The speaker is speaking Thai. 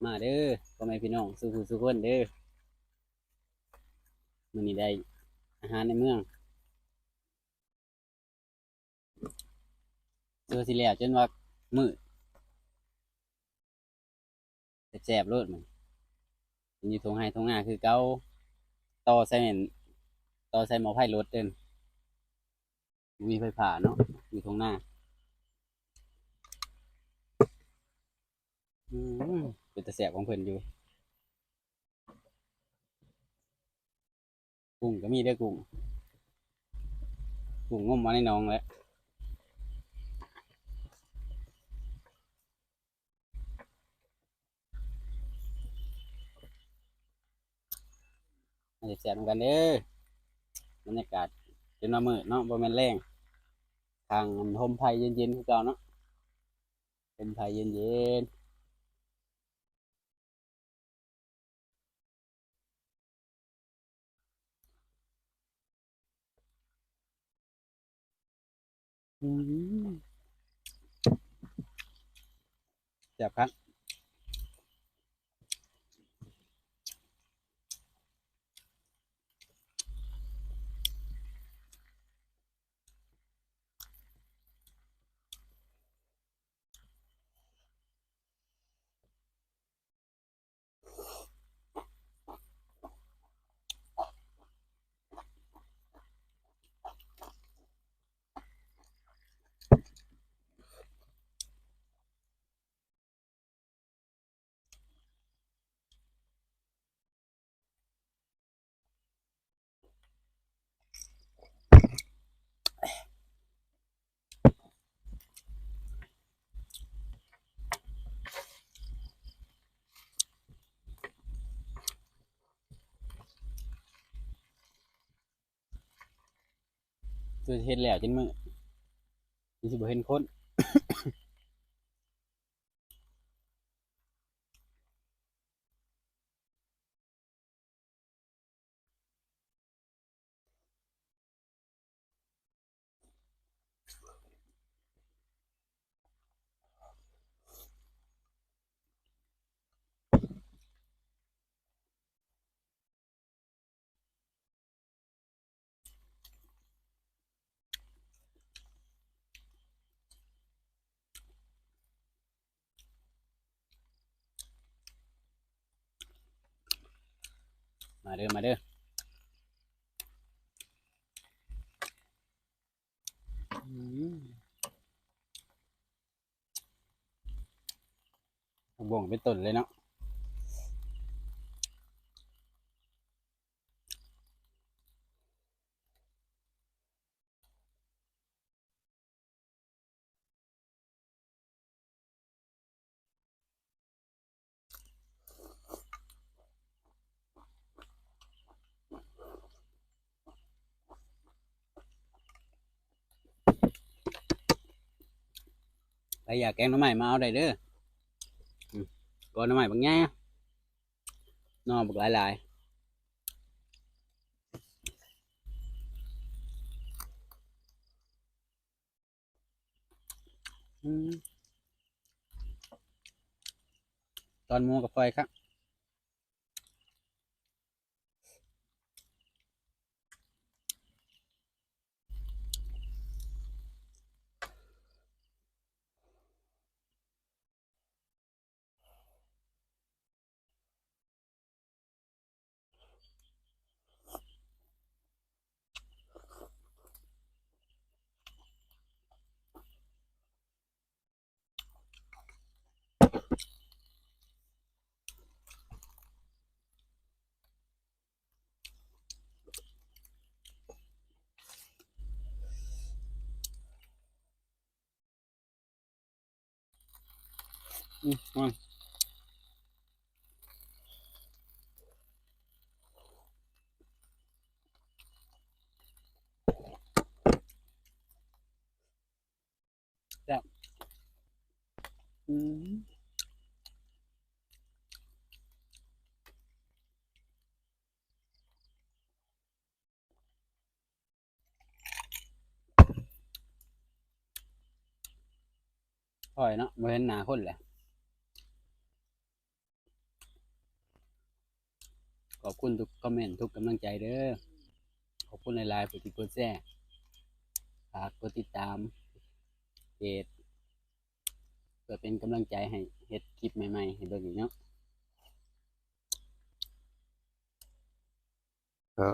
มาเด้อพ่อแม่พี่น้องสู่ผู้สู่คนเด้อมื้อนี้ได้อาหารในเมืองเจอสิแล้วจนว่ามื้อแซ่บๆโลดมันอยู่ทงไห้ทงนาคือเก่าต่อใส่แม่นต่อใส่หม้อไฟรถเด้อบ่มีไฟฟ้าเนาะอยู่ทงนาอืมเป็นตาแซ่บของเพิ่นอยู่กุ้งก็มีเด้อกุ้งงมมาในหนองแล้วมาแซ่บๆนำกันเด้อบรรยากาศจนว่ามื้อเนาะบ่แม่นแล้งทางโฮมไผเย็นๆคือเก่าเนาะเป็นไผเย็นๆแซ่บครับคือเฮ็ดแล้วจนมื้อมันสิบ่เห็นคนมาเด้อมาเด้ออืมบ่งเป็นต้นเลยเนาะใครอยากแกงหน่อไม้มาเอาได้เด้ออืมก่อนหน่อไม้บางแง่นอบักหลายๆตอนหมูกับไฟครับอืมแซ่บอืมค่อยเนาะบ่เห็นหน้าคนแหละ ขอบคุณทุกคอมเมนต์ทุกกำลังใจเด้อขอบคุณหลายๆผู้ที่กดแชร์ฝากกดติดตามเพจเพื่อเป็นกำลังใจให้เฮ็ดคลิปใหม่ๆให้เบิ่งอีกเนาะก็